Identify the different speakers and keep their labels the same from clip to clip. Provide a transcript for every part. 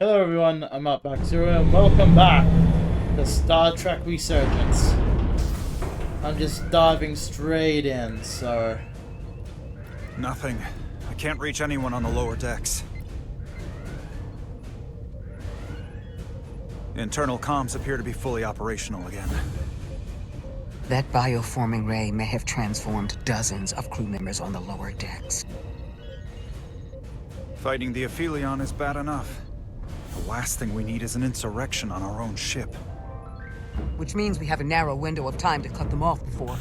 Speaker 1: Hello everyone, I'm Outback-Zero and welcome back to Star Trek Resurgence. I'm just diving straight in, so...
Speaker 2: Nothing. I can't reach anyone on the lower decks. Internal comms appear to be fully operational again.
Speaker 3: That bioforming ray may have transformed dozens of crew members on the lower decks.
Speaker 2: Fighting the Aphelion is bad enough. The last thing we need is an insurrection on our own ship.
Speaker 3: Which means we have a narrow window of time to cut them off before...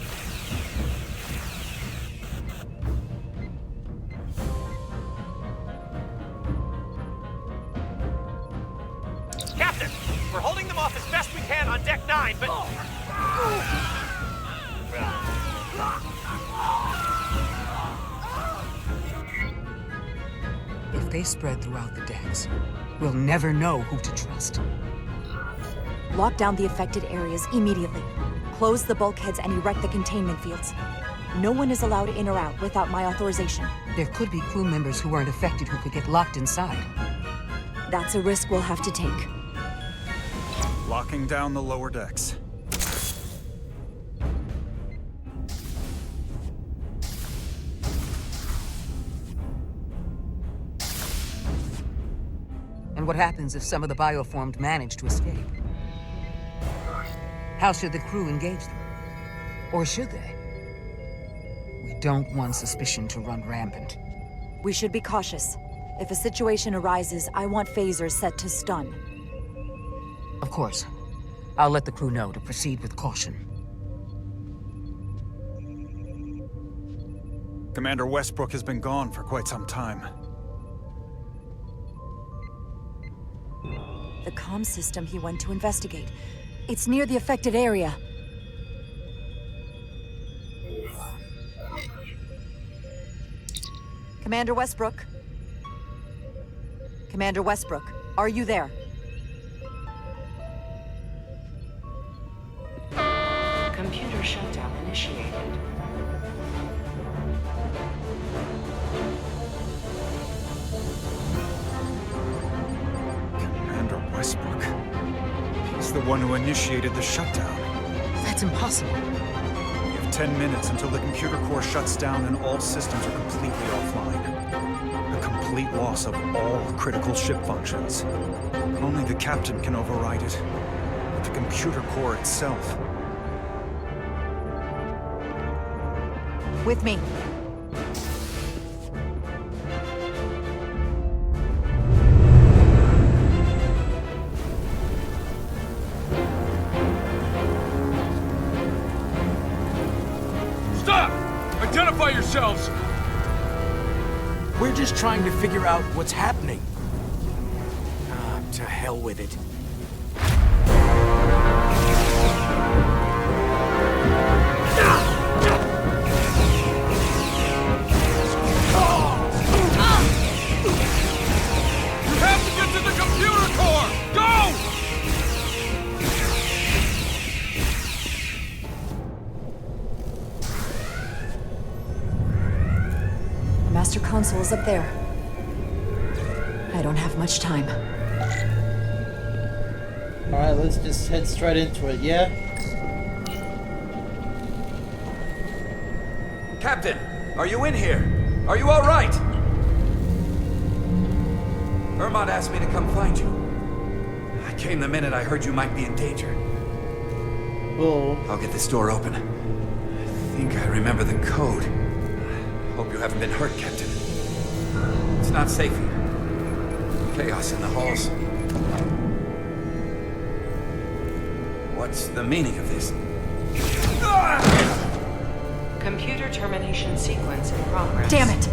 Speaker 4: Captain, we're holding them off as best we can on Deck 9, but...
Speaker 3: If they spread throughout the decks, we'll never know who to trust.
Speaker 5: Lock down the affected areas immediately. Close the bulkheads and erect the containment fields. No one is allowed in or out without my authorization.
Speaker 3: There could be crew members who weren't affected who could get locked inside.
Speaker 5: That's a risk we'll have to take.
Speaker 2: Locking down the lower decks.
Speaker 3: And what happens if some of the bioformed manage to escape? How should the crew engage them? Or should they? We don't want suspicion to run rampant.
Speaker 5: We should be cautious. If a situation arises, I want phasers set to stun.
Speaker 3: Of course. I'll let the crew know to proceed with caution.
Speaker 2: Commander Westbrook has been gone for quite some time.
Speaker 5: The comm system he went to investigate. It's near the affected area. Commander Westbrook? Commander Westbrook, are you there?
Speaker 6: Computer shutdown initiated.
Speaker 2: Commander Westbrook. He's the one who initiated the shutdown.
Speaker 3: That's impossible.
Speaker 2: We have 10 minutes until the computer core shuts down and all systems are completely offline. A complete loss of all critical ship functions. Only the captain can override it. But the computer core itself...
Speaker 5: With me.
Speaker 7: Stop! Identify yourselves!
Speaker 8: We're just trying to figure out what's happening. Ah, to hell with it.
Speaker 7: You have to get to the computer core! Go!
Speaker 5: Master console is up there. I don't have much time.
Speaker 1: Alright, let's just head straight into it, yeah?
Speaker 8: Captain, are you in here? Are you all right? Hermod asked me to come find you. I came the minute I heard you might be in danger.
Speaker 1: Cool.
Speaker 8: I'll get this door open. I think I remember the code. Hope you haven't been hurt, Captain. It's not safe here. Chaos in the halls. What's the meaning of this?
Speaker 6: Computer termination sequence in progress.
Speaker 5: Damn it!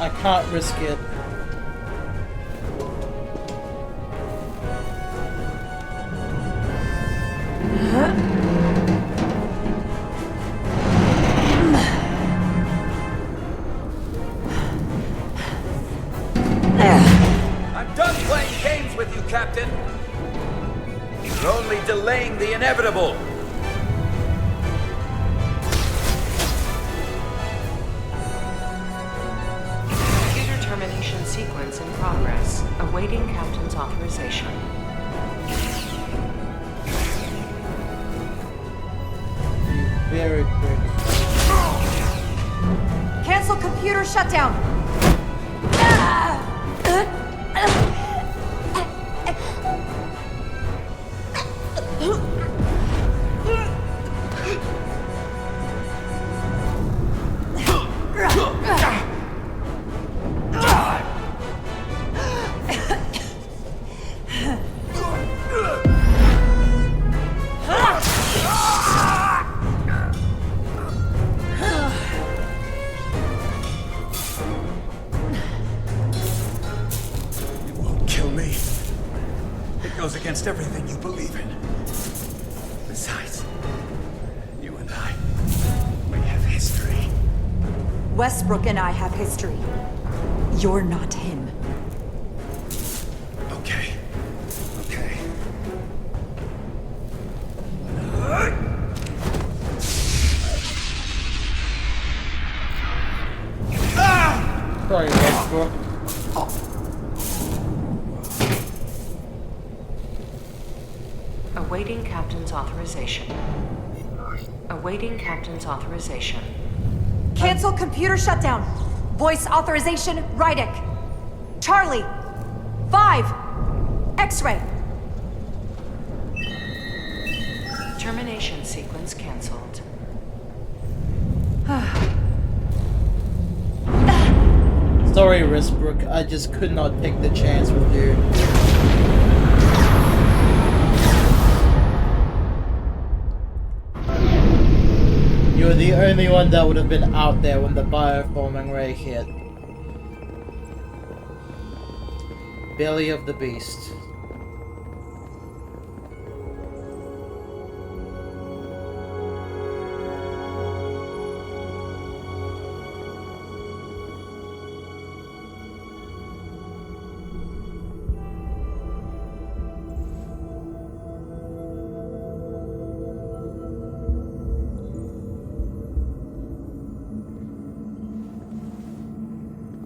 Speaker 1: I can't risk it.
Speaker 8: with you, Captain. You're only delaying the inevitable.
Speaker 6: Computer termination sequence in progress. Awaiting Captain's authorization.
Speaker 1: Very quick.
Speaker 5: Cancel computer shutdown!
Speaker 8: Goes against everything you believe in. Besides, you and I, we have history.
Speaker 5: Westbrook and I have history. You're not him.
Speaker 8: Okay. Okay.
Speaker 1: Sorry, Westbrook.
Speaker 6: Awaiting Captain's authorization. Awaiting Captain's authorization.
Speaker 5: Cancel computer shutdown. Voice authorization, Rydick. Charlie. 5. X-ray.
Speaker 6: Termination sequence cancelled.
Speaker 1: Sorry, Westbrook. I just could not take the chance with you. You're the only one that would have been out there when the bioforming ray hit. Belly of the beast.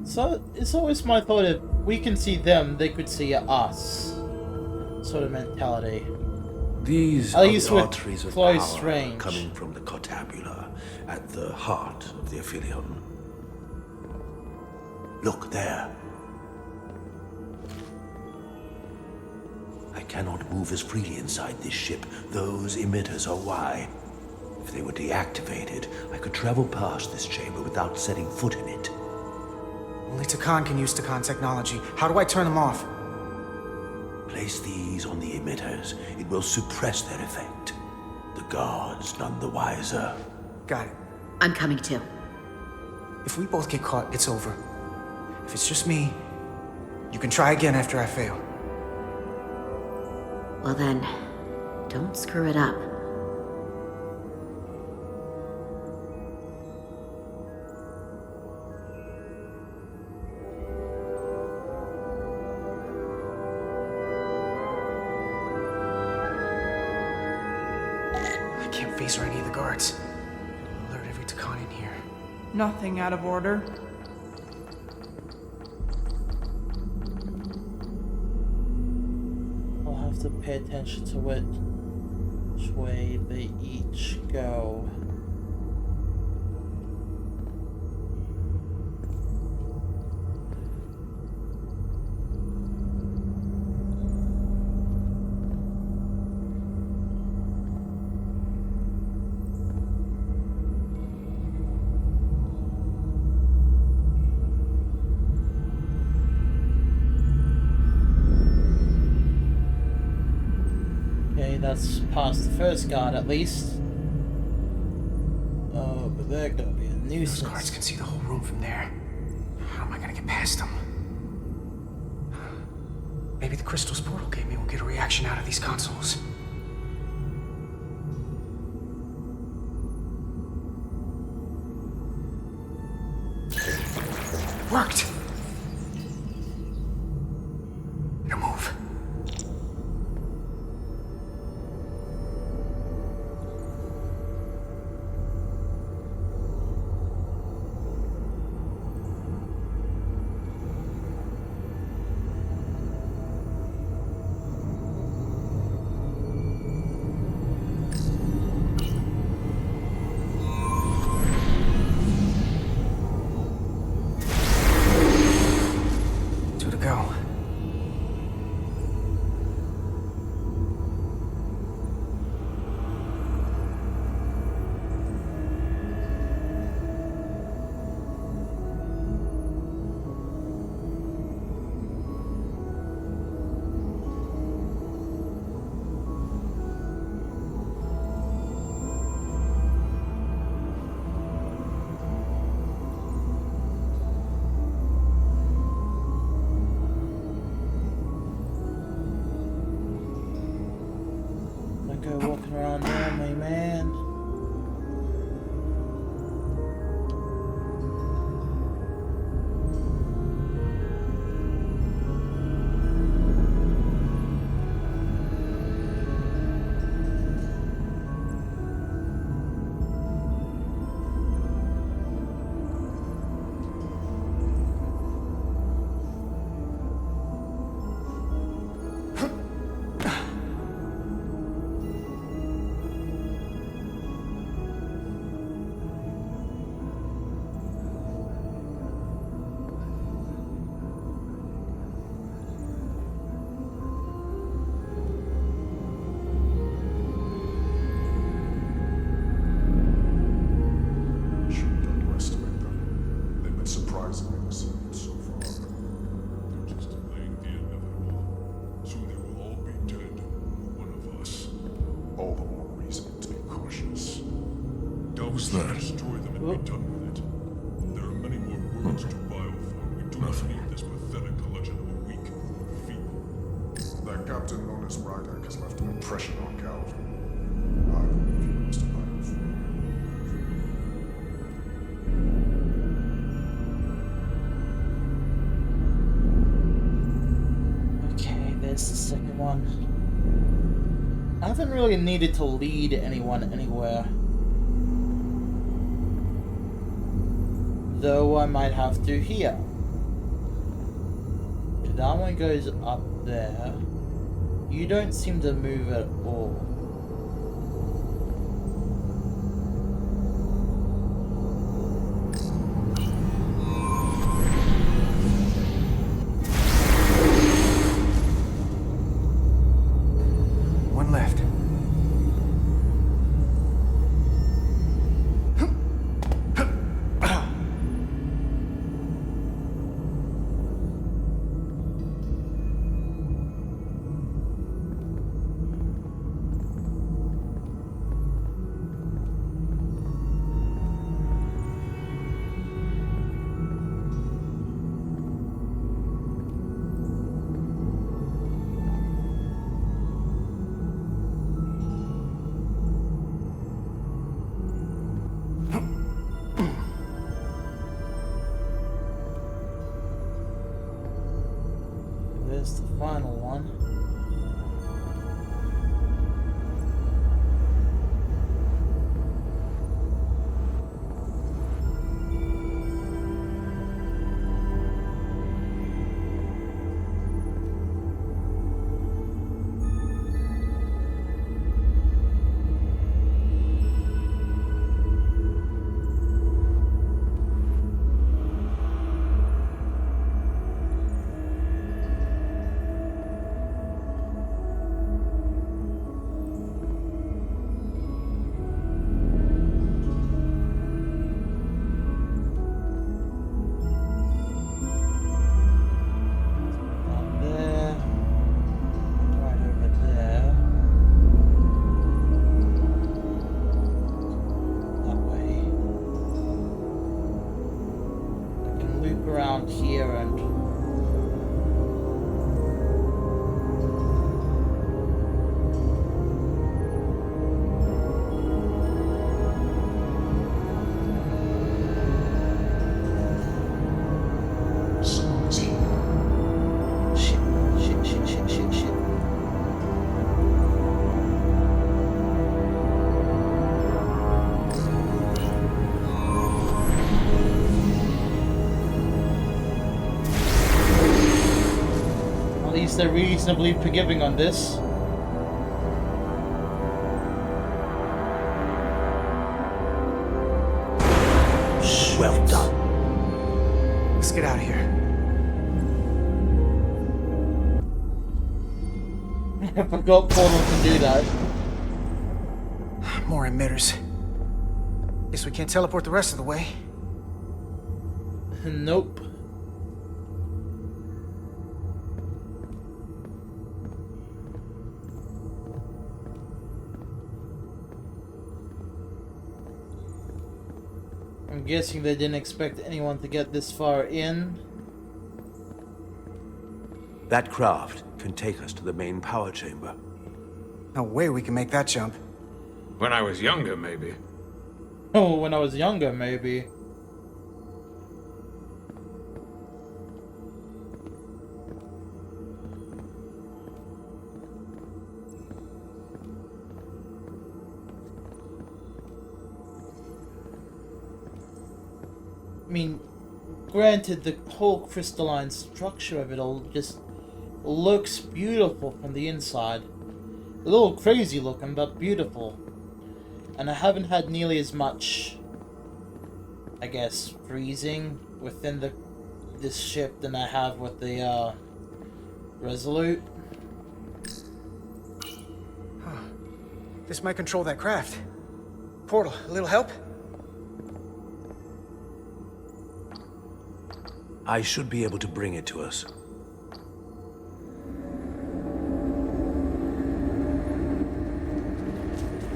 Speaker 1: So it's always my thought if we can see them, they could see us. Sort of mentality.
Speaker 9: These
Speaker 1: At
Speaker 9: are
Speaker 1: least
Speaker 9: the
Speaker 1: with
Speaker 9: arteries of
Speaker 1: close
Speaker 9: power
Speaker 1: range.
Speaker 9: coming from the cortabula at the heart of the aphelion. Look there. I cannot move as freely inside this ship. Those emitters are why. If they were deactivated, I could travel past this chamber without setting foot in it.
Speaker 10: Only Takan can use Takan technology. How do I turn them off?
Speaker 9: Place these on the emitters. It will suppress their effect. The guards none the wiser.
Speaker 10: Got it.
Speaker 11: I'm coming too.
Speaker 10: If we both get caught, it's over. If it's just me, you can try again after I fail.
Speaker 11: Well then, don't screw it up.
Speaker 10: I can't face or any of the guards. Alert every Takan in here.
Speaker 12: Nothing out of order.
Speaker 1: I'll have to pay attention to which way they each go. That's past the first guard, at least. Oh, but they're gonna be a nuisance.
Speaker 10: Those guards can see the whole room from there. How am I gonna get past them? Maybe the crystal's portal gave me will get a reaction out of these consoles. Worked! Now move.
Speaker 13: succeeded so far. They're just delaying the inevitable. Soon they will all be dead, one of us. All the more reason to be cautious. Who's that? Destroy them and be done with it. There are many more worlds to bioform. We do not need this pathetic legend of a weak, feeble. That captain known as Rydak has left an impression on Calvin. I believe he must have.
Speaker 1: Okay, there's the second one. I haven't really needed to lead anyone anywhere. Though I might have to here. That one goes up there. You don't seem to move at all.
Speaker 10: One left.
Speaker 1: There's the final one. Around here and
Speaker 13: someone's here.
Speaker 1: Shit. At least they're reasonably forgiving on this.
Speaker 9: Well done.
Speaker 10: Let's get out of here.
Speaker 1: I forgot Portal can do that.
Speaker 10: More emitters. Guess we can't teleport the rest of the way.
Speaker 1: Nope. I'm guessing they didn't expect anyone to get this far in.
Speaker 9: That craft can take us to the main power chamber.
Speaker 10: No way we can make that jump.
Speaker 7: When I was younger, maybe.
Speaker 1: Oh, when I was younger, maybe. I mean, granted, the whole crystalline structure of it all just looks beautiful from the inside. A little crazy looking, but beautiful. And I haven't had nearly as much, I guess, freezing within this ship than I have with the Resolute.
Speaker 10: Huh. This might control that craft. Portal, a little help?
Speaker 9: I should be able to bring it to us.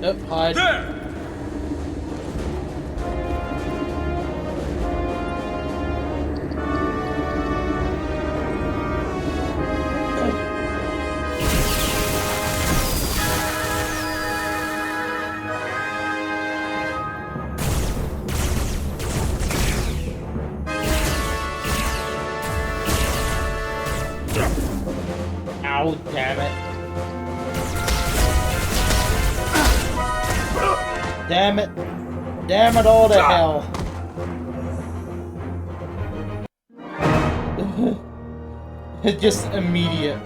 Speaker 1: Yep, hide.
Speaker 7: There!
Speaker 1: Ow, damn it. Damn it. Damn it all to hell. It's just immediate.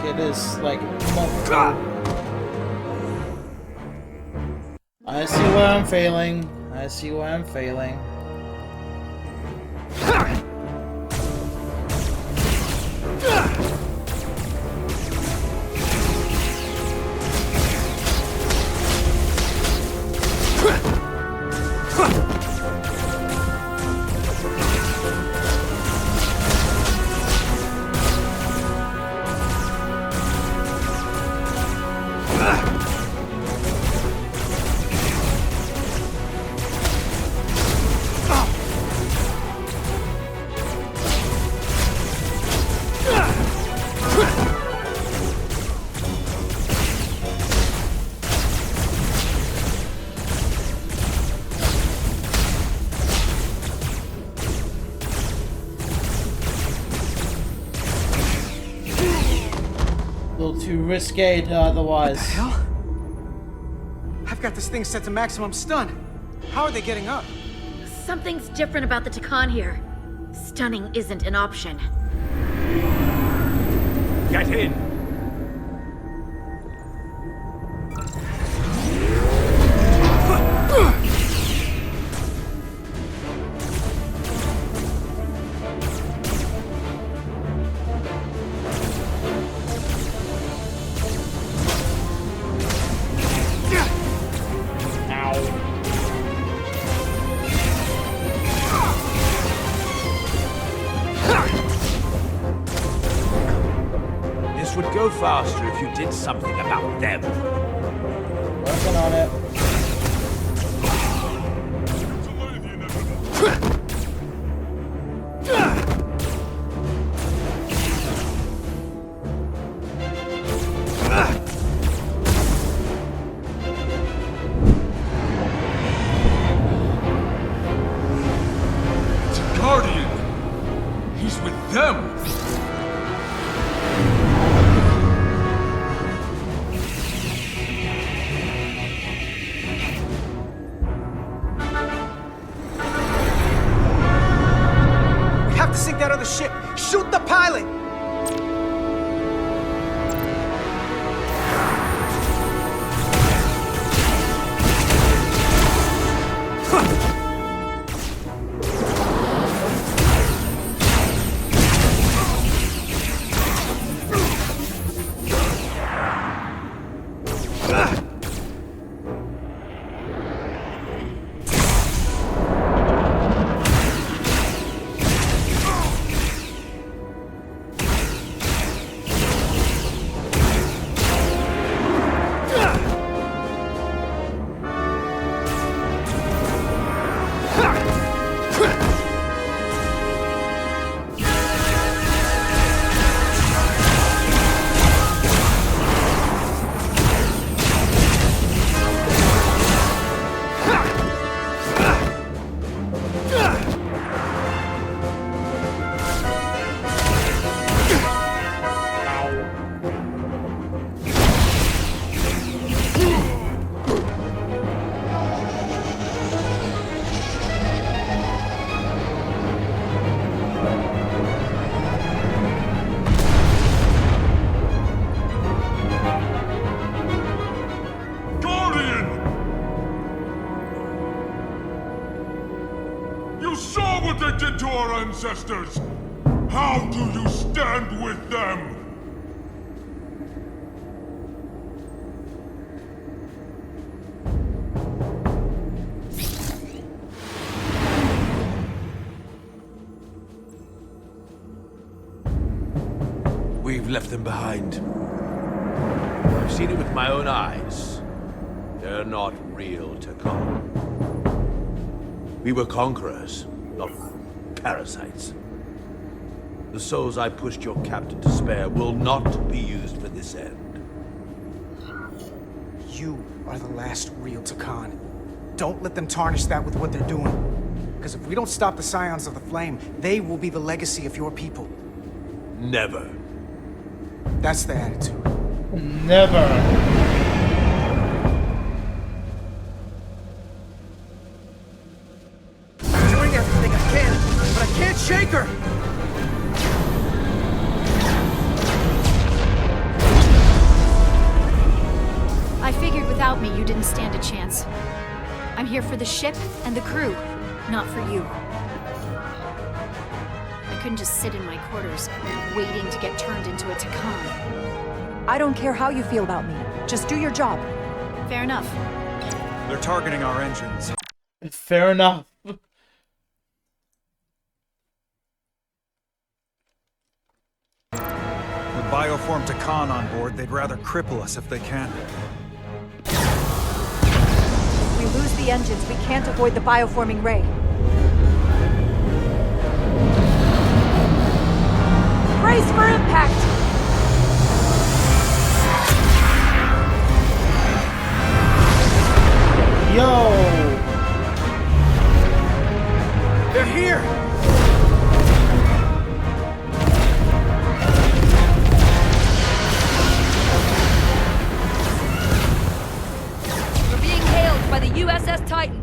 Speaker 1: It is like multiple. I see where I'm failing. I see where I'm failing. A little too risque otherwise.
Speaker 10: What the hell? I've got this thing set to maximum stun. How are they getting up?
Speaker 11: Something's different about the Takan here. Stunning isn't an option.
Speaker 4: Get in!
Speaker 9: This would go faster if you did something about them.
Speaker 1: Working on it.
Speaker 7: It's a guardian! He's with them!
Speaker 10: We have to sink that other ship. Shoot the pilot!
Speaker 13: contradicted to our ancestors. How do you stand with them?
Speaker 9: We've left them behind. I've seen it with my own eyes. They're not real Takan. We were conquerors, not parasites. The souls I pushed your captain to spare will not be used for this end.
Speaker 10: You are the last real Takan. Don't let them tarnish that with what they're doing. Because if we don't stop the Scions of the Flame, they will be the legacy of your people.
Speaker 9: Never.
Speaker 10: That's the attitude.
Speaker 1: Never.
Speaker 10: I'm doing everything I can, but I can't shake her!
Speaker 11: I figured without me you didn't stand a chance. I'm here for the ship and the crew, not for you. I couldn't just sit in my quarters, waiting to get turned into a Takan.
Speaker 5: I don't care how you feel about me. Just do your job.
Speaker 11: Fair enough.
Speaker 2: They're targeting our engines.
Speaker 1: Fair enough.
Speaker 2: With bioform Takan on board, they'd rather cripple us if they can.
Speaker 5: If we lose the engines, we can't avoid the bioforming ray. Brace for impact!
Speaker 1: Yo!
Speaker 10: They're here!
Speaker 14: We're being hailed by the USS Titan.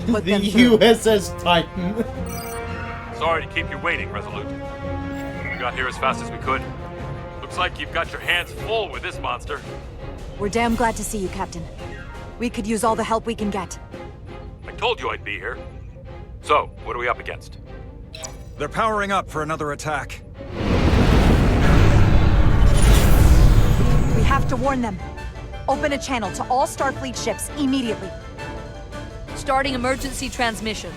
Speaker 1: The USS Titan.
Speaker 4: Sorry to keep you waiting, Resolute. We got here as fast as we could. Looks like you've got your hands full with this monster.
Speaker 5: We're damn glad to see you, Captain. We could use all the help we can get.
Speaker 4: I told you I'd be here. So, what are we up against?
Speaker 2: They're powering up for another attack.
Speaker 5: We have to warn them. Open a channel to all Starfleet ships immediately.
Speaker 14: Starting emergency transmission.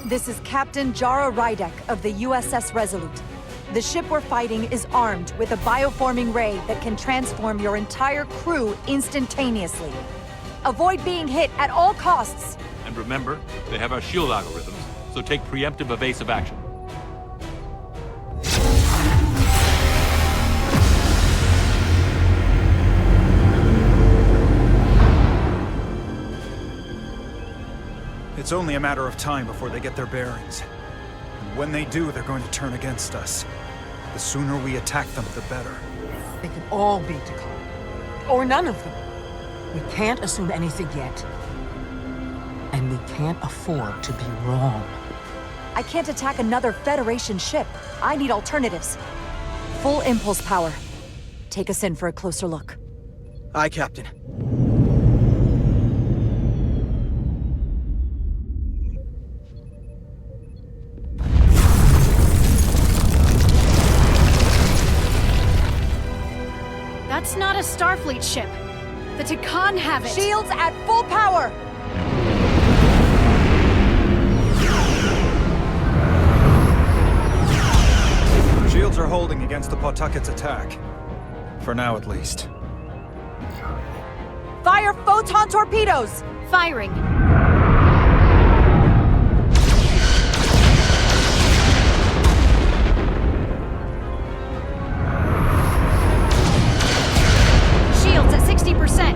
Speaker 5: This is Captain Jara Rydek of the USS Resolute. The ship we're fighting is armed with a bioforming ray that can transform your entire crew instantaneously. Avoid being hit at all costs.
Speaker 4: And remember, they have our shield algorithms, so take preemptive evasive action.
Speaker 2: It's only a matter of time before they get their bearings. And when they do, they're going to turn against us. The sooner we attack them, the better.
Speaker 3: They can all be Takan. Or none of them. We can't assume anything yet. And we can't afford to be wrong.
Speaker 5: I can't attack another Federation ship. I need alternatives. Full impulse power. Take us in for a closer look.
Speaker 10: Aye, Captain.
Speaker 11: That's not a Starfleet ship. The Takan have it.
Speaker 5: Shields at full power!
Speaker 2: Shields are holding against the Pawtucket's attack. For now, at least.
Speaker 5: Fire photon torpedoes!
Speaker 11: Firing. Shields at 60%.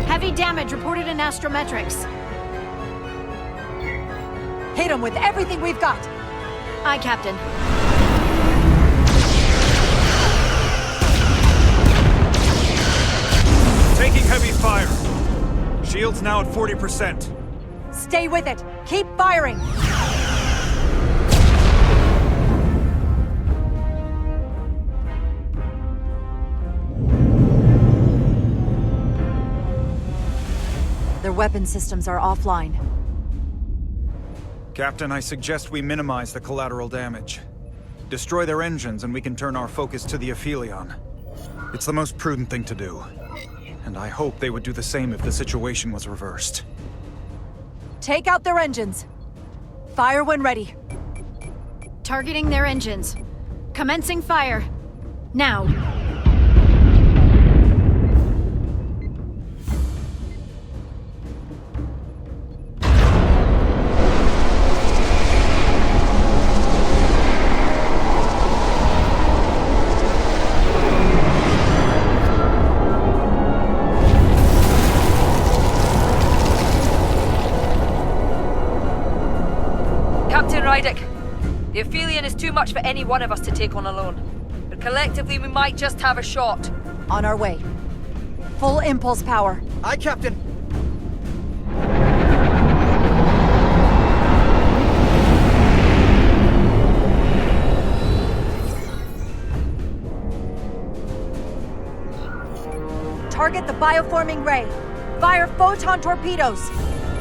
Speaker 11: Heavy damage reported in astrometrics.
Speaker 5: Hit them with everything we've got!
Speaker 11: Aye, Captain.
Speaker 2: Taking heavy fire. Shields now at 40%.
Speaker 5: Stay with it! Keep firing! Their weapon systems are offline.
Speaker 2: Captain, I suggest we minimize the collateral damage. Destroy their engines and we can turn our focus to the Aphelion. It's the most prudent thing to do. And I hope they would do the same if the situation was reversed.
Speaker 5: Take out their engines. Fire when ready.
Speaker 11: Targeting their engines. Commencing fire. Now.
Speaker 14: Captain Rydick, the Aphelion is too much for any one of us to take on alone. But collectively, we might just have a shot.
Speaker 5: On our way. Full impulse power.
Speaker 10: Aye, Captain.
Speaker 5: Target the bioforming ray. Fire photon torpedoes.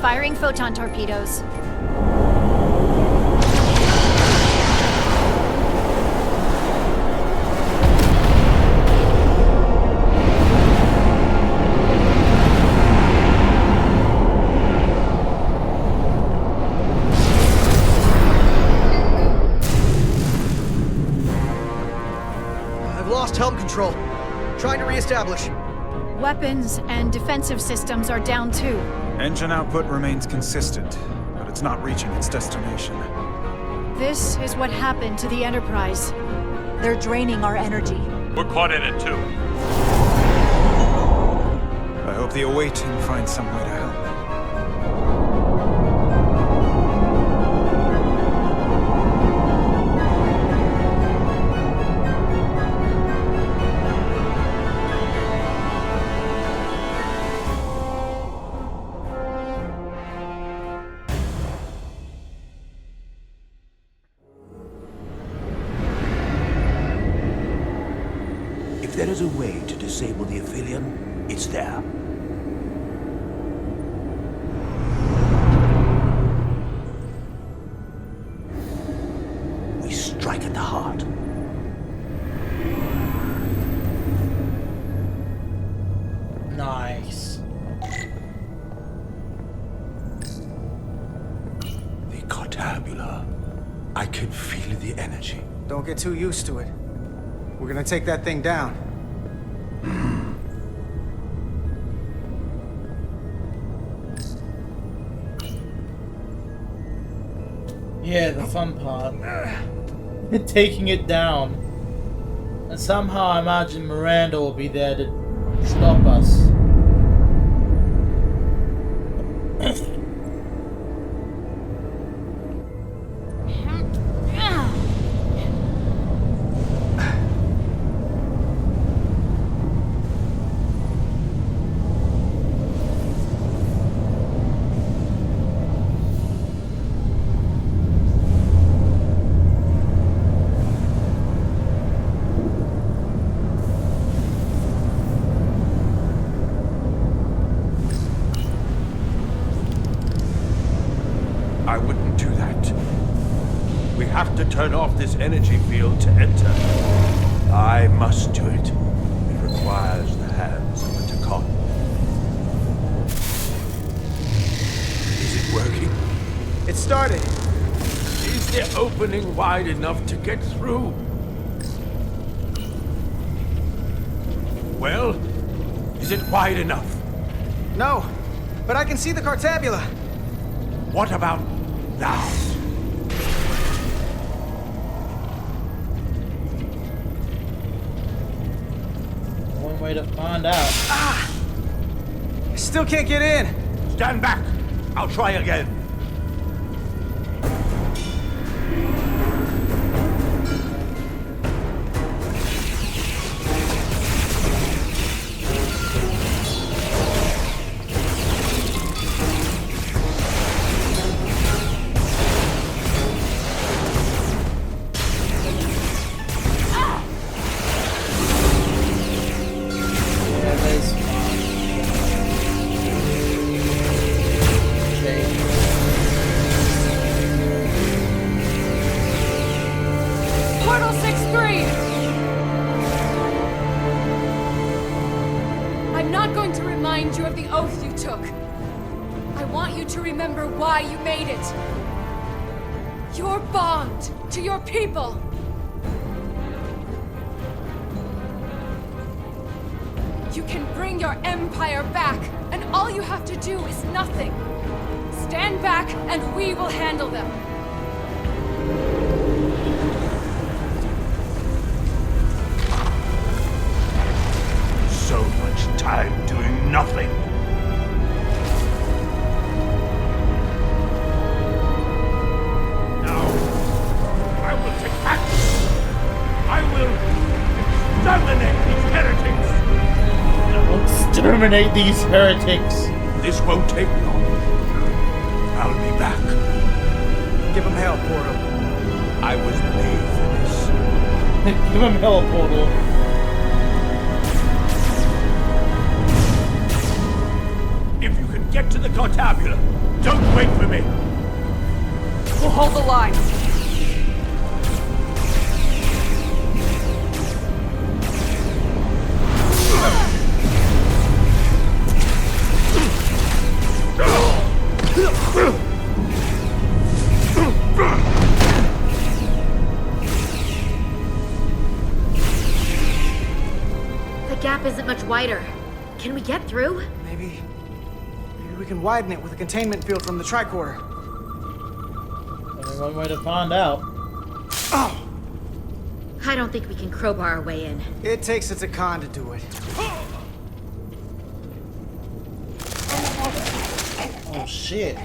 Speaker 11: Firing photon torpedoes.
Speaker 10: I've lost helm control. Trying to reestablish.
Speaker 11: Weapons and defensive systems are down too.
Speaker 2: Engine output remains consistent, but it's not reaching its destination.
Speaker 11: This is what happened to the Enterprise.
Speaker 5: They're draining our energy.
Speaker 4: We're caught in it too.
Speaker 2: I hope the away team finds some way to help.
Speaker 9: If there is a way to disable the Aphelion, it's there. We strike at the heart.
Speaker 1: Nice.
Speaker 9: The Cartabula. I can feel the energy.
Speaker 10: Don't get too used to it. We're gonna take that thing down.
Speaker 1: Yeah, the fun part. Taking it down. And somehow I imagine Miranda will be there to stop us.
Speaker 9: I wouldn't do that. We have to turn off this energy field to enter. I must do it. It requires the hands of a Takan. Is it working?
Speaker 10: It started.
Speaker 9: Is the opening wide enough to get through? Well, is it wide enough?
Speaker 10: No, but I can see the Cartabula.
Speaker 9: What about now?
Speaker 1: One way to find out.
Speaker 10: I still can't get in.
Speaker 9: Stand back. I'll try again.
Speaker 1: Yeah, there's fun. Okay.
Speaker 15: remind you of the oath you took. I want you to remember why you made it. Your bond to your people. You can bring your empire back, and all you have to do is nothing. Stand back, and we will handle them.
Speaker 9: So much time doing nothing. Now, I will take action. I will exterminate these heretics.
Speaker 1: Exterminate these heretics.
Speaker 9: This won't take long. I'll be back.
Speaker 10: Give him hell, Portal.
Speaker 9: I was made for this.
Speaker 1: Give him hell, Portal.
Speaker 9: If you can get to the Cortabula, don't wait for me.
Speaker 14: We'll hold the line.
Speaker 11: The gap isn't much wider. Can we get through?
Speaker 10: Maybe we can widen it with a containment field from the tricorder.
Speaker 1: Only one way to find out.
Speaker 10: Oh!
Speaker 11: I don't think we can crowbar our way in.
Speaker 10: It takes a Takan to do it.
Speaker 1: Oh shit.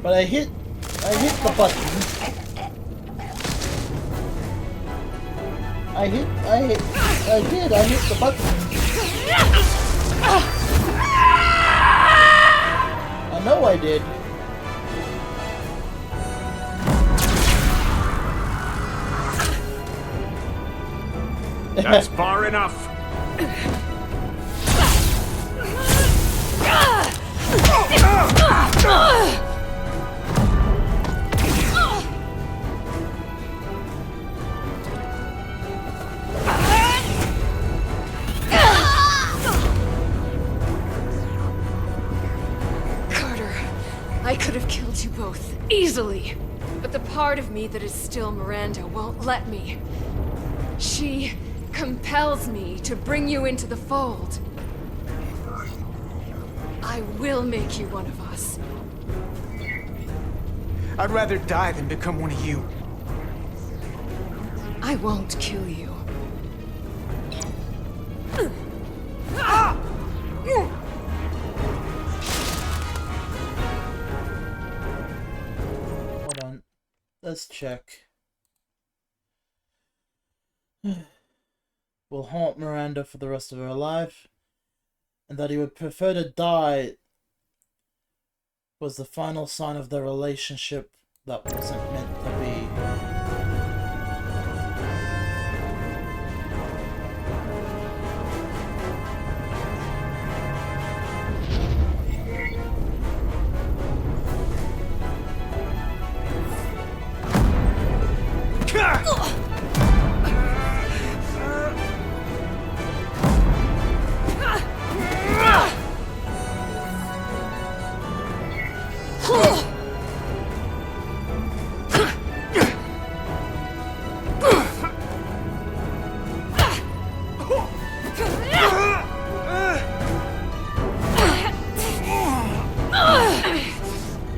Speaker 1: But I hit the button. I hit the button. I know I did.
Speaker 9: That's far enough.
Speaker 15: I could have killed you both, easily. But the part of me that is still Miranda won't let me. She compels me to bring you into the fold. I will make you one of us.
Speaker 10: I'd rather die than become one of you.
Speaker 15: I won't kill you.
Speaker 1: Hold on. Let's check. Will haunt Miranda for the rest of her life, and that he would prefer to die was the final sign of their relationship that wasn't meant to be.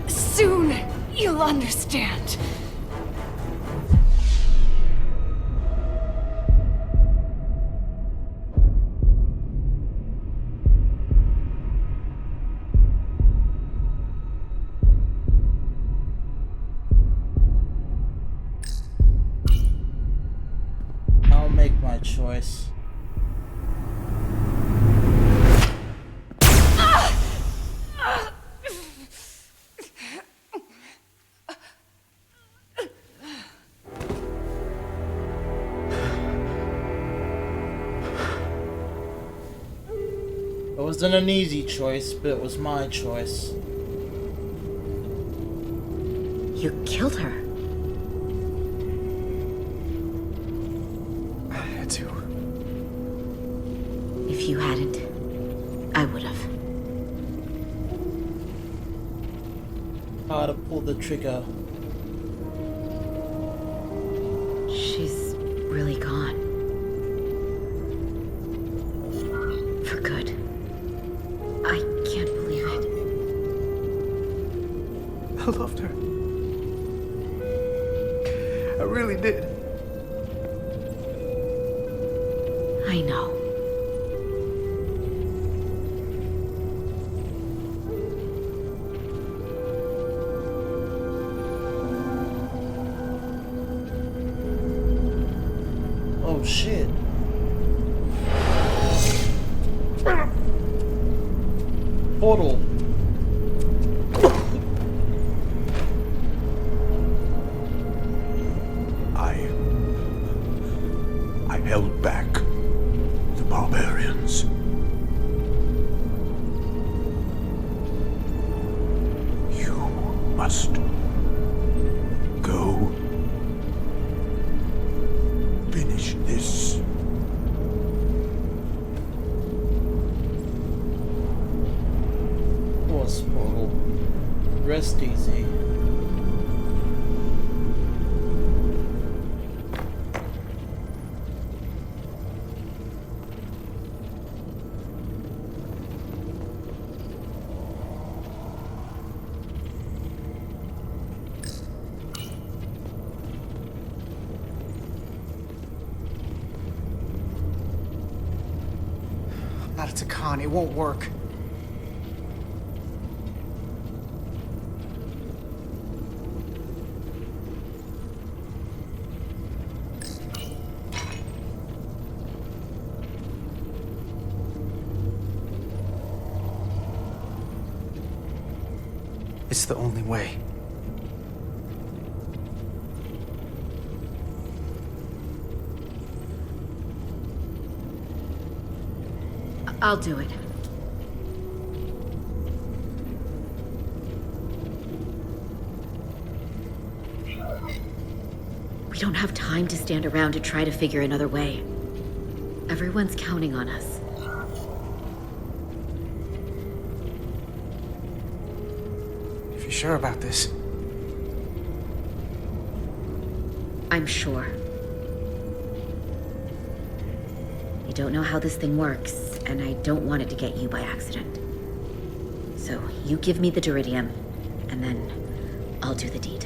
Speaker 15: Soon, you'll understand.
Speaker 1: I'll make my choice. It wasn't an easy choice, but it was my choice.
Speaker 16: You killed her.
Speaker 10: I had to.
Speaker 16: If you hadn't, I would have.
Speaker 1: Hard to pull the trigger.
Speaker 16: She's really gone. For good. I can't believe it.
Speaker 10: I loved her. I really did.
Speaker 16: I know.
Speaker 1: Oh shit. Portal.
Speaker 9: I held back the barbarians. You must go. Finish this.
Speaker 1: Force portal. Rest easy.
Speaker 10: Not a Takan, it won't work. It's the only way.
Speaker 16: I'll do it. We don't have time to stand around to try to figure another way. Everyone's counting on us.
Speaker 10: If you're sure about this.
Speaker 16: I'm sure. I don't know how this thing works, and I don't want it to get you by accident. So, you give me the Duridium, and then I'll do the deed.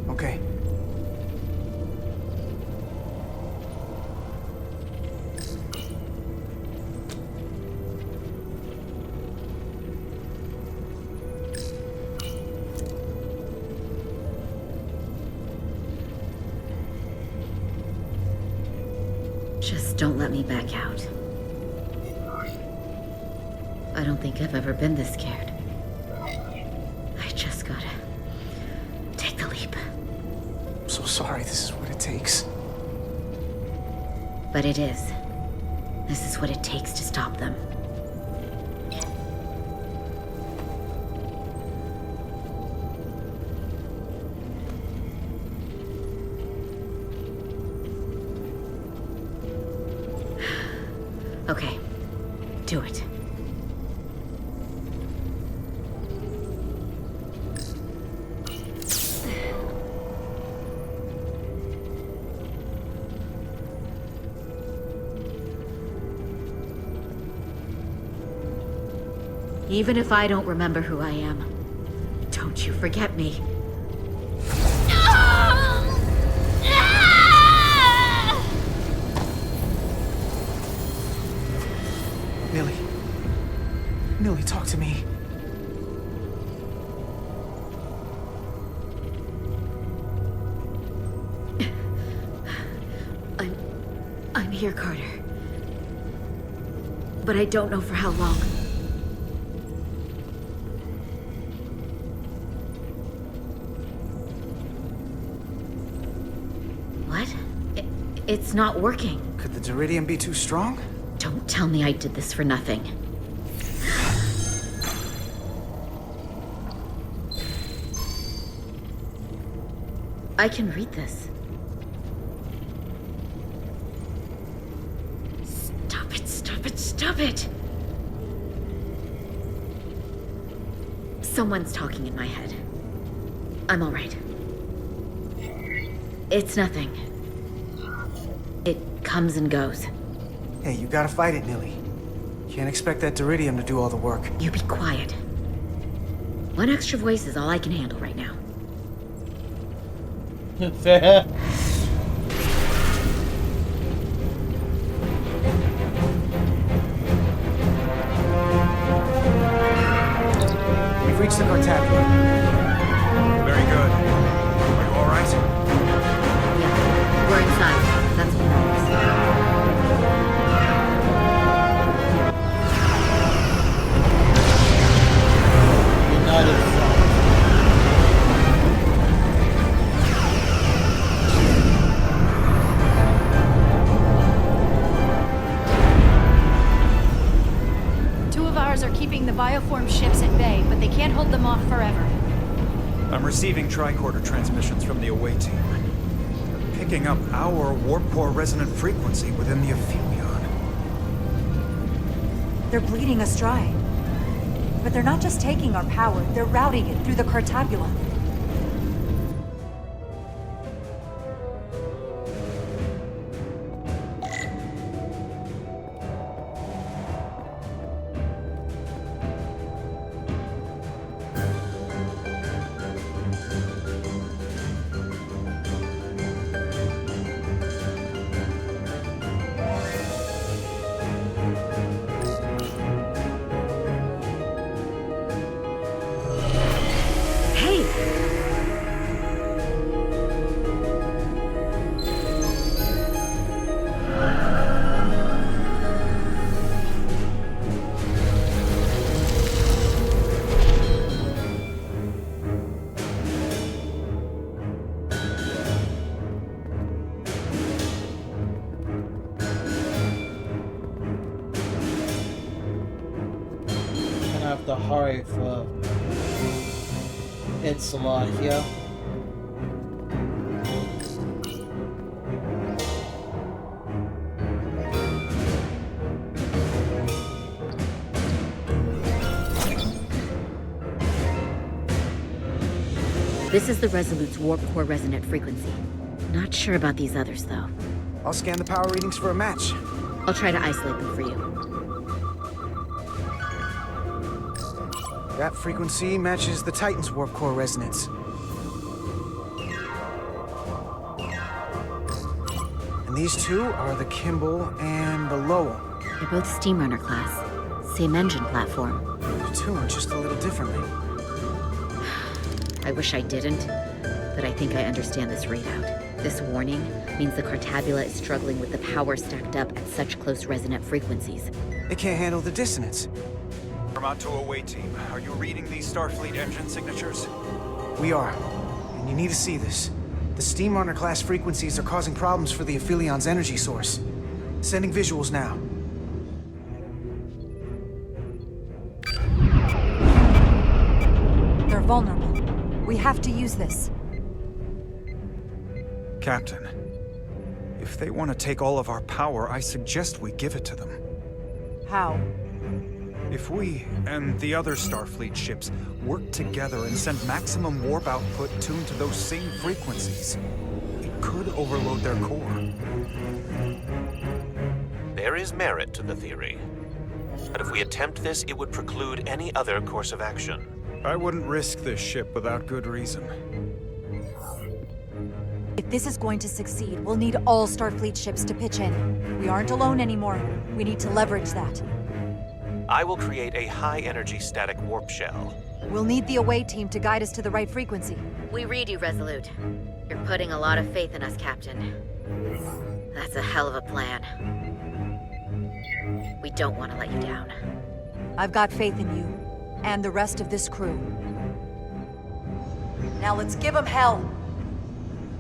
Speaker 10: Okay.
Speaker 16: Just don't let me back out. I don't think I've ever been this scared. I just gotta take the leap.
Speaker 10: I'm so sorry this is what it takes.
Speaker 16: But it is. This is what it takes to stop them. Okay, do it. Even if I don't remember who I am, don't you forget me.
Speaker 10: Millie. Millie, talk to me.
Speaker 16: I'm here, Carter. But I don't know for how long. What? It's not working.
Speaker 10: Could the Duridium be too strong?
Speaker 16: Don't tell me I did this for nothing. I can read this. Stop it, stop it, stop it! Someone's talking in my head. I'm all right. It's nothing. It comes and goes.
Speaker 10: Hey, you gotta fight it, Nilly. Can't expect that Diridium to do all the work.
Speaker 16: You be quiet. One extra voice is all I can handle right now.
Speaker 1: Fair.
Speaker 10: We've reached the Cartabula.
Speaker 2: Very good. Are you all right?
Speaker 16: Yeah, we're inside. That's what matters.
Speaker 1: United Front.
Speaker 11: Two of ours are keeping the bioform ships at bay, but they can't hold them off forever.
Speaker 2: I'm receiving tricorder transmissions from the away team. They're picking up our warp core resonant frequency within the Aphelion.
Speaker 5: They're bleeding us dry. But they're not just taking our power, they're routing it through the Cartabula.
Speaker 1: To hurry for it's a lot here.
Speaker 16: This is the Resolute's warp core resonant frequency. Not sure about these others, though.
Speaker 10: I'll scan the power readings for a match.
Speaker 16: I'll try to isolate them for you.
Speaker 10: That frequency matches the Titan's warp core resonance. And these two are the Kimball and the Lowell.
Speaker 16: They're both Steamrunner class. Same engine platform.
Speaker 10: They're tuned just a little differently.
Speaker 16: I wish I didn't, but I think I understand this readout. This warning means the Cartabula is struggling with the power stacked up at such close resonant frequencies.
Speaker 10: It can't handle the dissonance.
Speaker 2: Vermont to away team. Are you reading these Starfleet engine signatures?
Speaker 10: We are. And you need to see this. The Steamrunner class frequencies are causing problems for the Aphelion's energy source. Sending visuals now.
Speaker 5: They're vulnerable. We have to use this.
Speaker 2: Captain, if they want to take all of our power, I suggest we give it to them.
Speaker 5: How?
Speaker 2: If we and the other Starfleet ships work together and send maximum warp output tuned to those same frequencies, it could overload their core.
Speaker 17: There is merit to the theory. But if we attempt this, it would preclude any other course of action.
Speaker 2: I wouldn't risk this ship without good reason.
Speaker 5: If this is going to succeed, we'll need all Starfleet ships to pitch in. We aren't alone anymore. We need to leverage that.
Speaker 17: I will create a high-energy static warp shell.
Speaker 5: We'll need the away team to guide us to the right frequency.
Speaker 16: We read you, Resolute. You're putting a lot of faith in us, Captain. That's a hell of a plan. We don't want to let you down.
Speaker 5: I've got faith in you, and the rest of this crew. Now let's give them hell!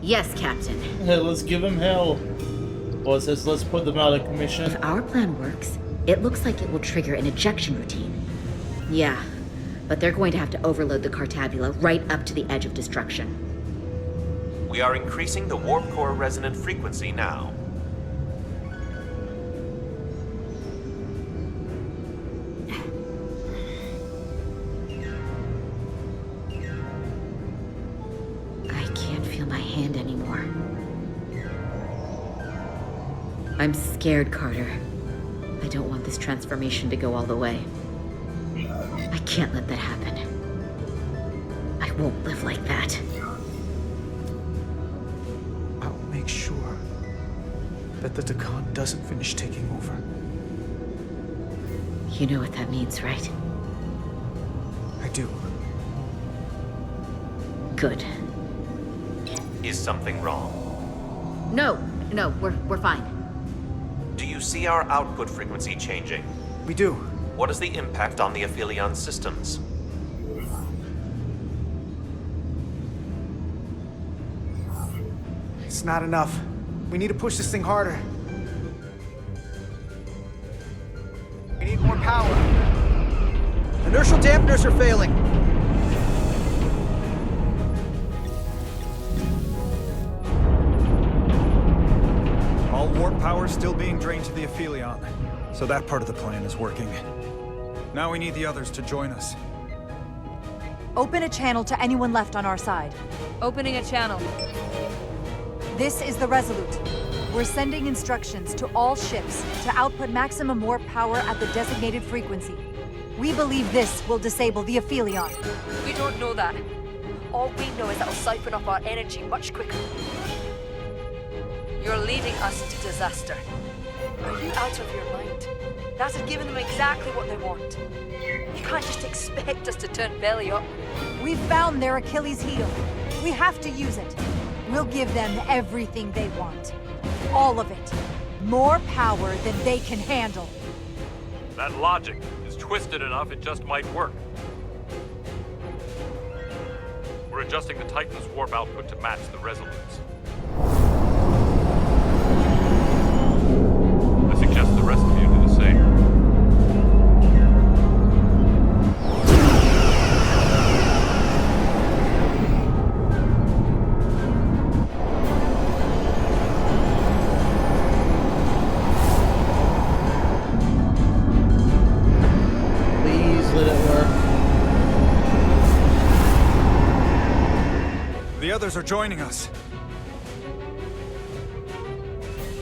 Speaker 16: Yes, Captain.
Speaker 1: Let's give him hell. Well, it says let's put them out of commission.
Speaker 16: If our plan works, it looks like it will trigger an ejection routine. Yeah, but they're going to have to overload the Cartabula right up to the edge of destruction.
Speaker 17: We are increasing the warp core resonant frequency now.
Speaker 16: I can't feel my hand anymore. I'm scared, Carter. I don't want this transformation to go all the way. I can't let that happen. I won't live like that.
Speaker 10: I'll make sure that the Dakan doesn't finish taking over.
Speaker 16: You know what that means, right?
Speaker 10: I do.
Speaker 16: Good.
Speaker 17: Is something wrong?
Speaker 16: No, we're fine.
Speaker 17: Do you see our output frequency changing?
Speaker 10: We do.
Speaker 17: What is the impact on the Aphelion systems?
Speaker 10: It's not enough. We need to push this thing harder. We need more power.
Speaker 18: Inertial dampeners are failing.
Speaker 2: All warp power still being drained to the Aphelion, so that part of the plan is working. Now we need the others to join us.
Speaker 5: Open a channel to anyone left on our side.
Speaker 14: Opening a channel.
Speaker 5: This is the Resolute. We're sending instructions to all ships to output maximum warp power at the designated frequency. We believe this will disable the Aphelion.
Speaker 14: We don't know that. All we know is that'll siphon up our energy much quicker. You're leading us to disaster. Are you out of your mind? That has given them exactly what they want. You can't just expect us to turn belly up.
Speaker 5: We've found their Achilles heel. We have to use it. We'll give them everything they want. All of it. More power than they can handle.
Speaker 4: That logic is twisted enough it just might work. We're adjusting the Titan's warp output to match the Resolute's. I suggest the rest of you do the same.
Speaker 1: Please let it work.
Speaker 2: The others are joining us.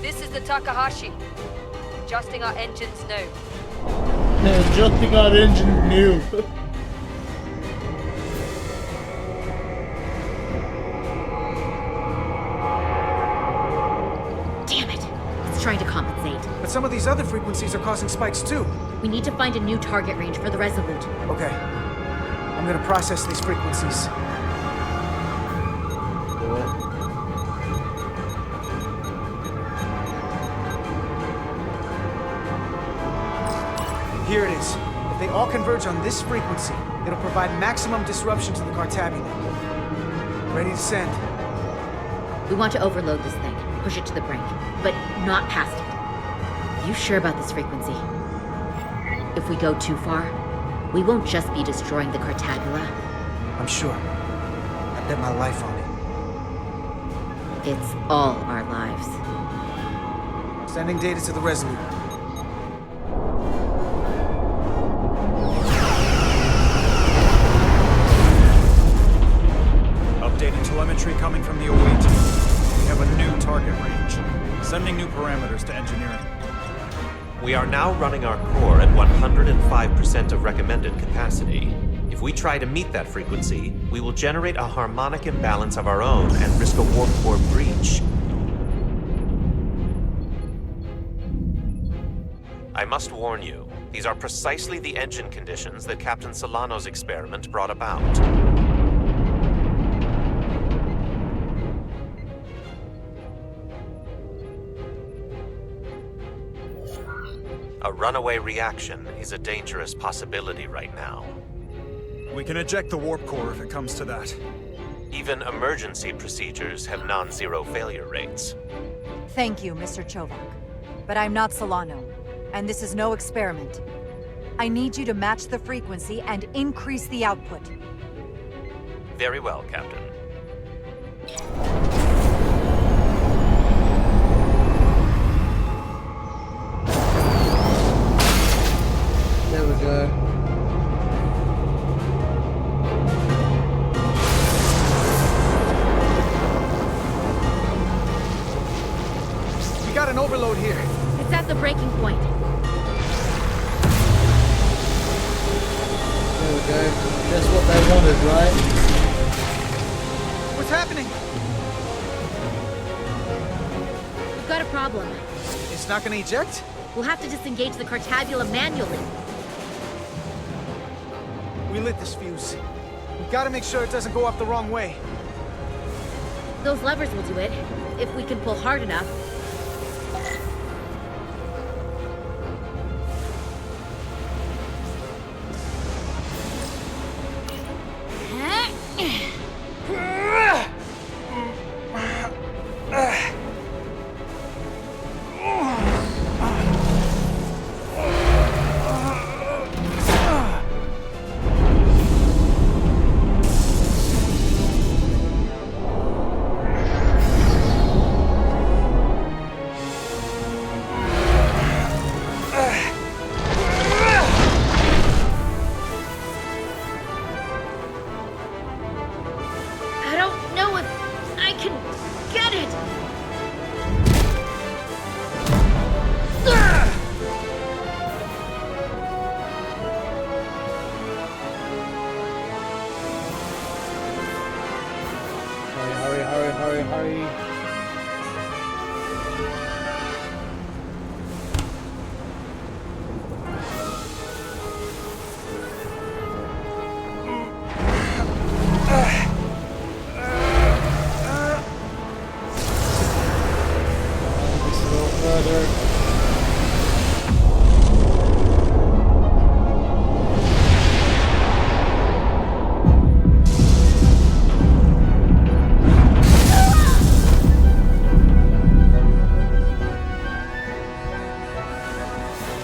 Speaker 14: This is the Takahashi. Adjusting our engines now.
Speaker 1: Adjusting our engine new.
Speaker 16: Damn it. It's trying to compensate.
Speaker 10: But some of these other frequencies are causing spikes too.
Speaker 16: We need to find a new target range for the Resolute.
Speaker 10: Okay. I'm gonna process these frequencies. Here it is. If they all converge on this frequency, it'll provide maximum disruption to the Cartabula. Ready to send.
Speaker 16: We want to overload this thing, push it to the brink, but not past it. You sure about this frequency? If we go too far, we won't just be destroying the Cartabula.
Speaker 10: I'm sure. I bet my life on it.
Speaker 16: It's all our lives.
Speaker 10: Sending data to the Resolute.
Speaker 2: Updating telemetry coming from the await. We have a new target range. Sending new parameters to engineering.
Speaker 17: We are now running our core at 105% of recommended capacity. If we try to meet that frequency, we will generate a harmonic imbalance of our own and risk a warp core breach. I must warn you, these are precisely the engine conditions that Captain Solano's experiment brought about. A runaway reaction is a dangerous possibility right now.
Speaker 2: We can eject the warp core if it comes to that.
Speaker 17: Even emergency procedures have non-zero failure rates.
Speaker 5: Thank you, Mr. Chovak. But I'm not Solano, and this is no experiment. I need you to match the frequency and increase the output.
Speaker 17: Very well, Captain.
Speaker 1: There we go.
Speaker 10: We got an overload here.
Speaker 16: It's at the breaking point.
Speaker 1: There we go. Just what they wanted, right?
Speaker 10: What's happening?
Speaker 16: We've got a problem.
Speaker 10: It's not gonna eject?
Speaker 16: We'll have to disengage the Cartabula manually.
Speaker 10: We lit this fuse. We gotta make sure it doesn't go off the wrong way.
Speaker 16: Those levers will do it, if we can pull hard enough.
Speaker 1: Hurry. Just a little further.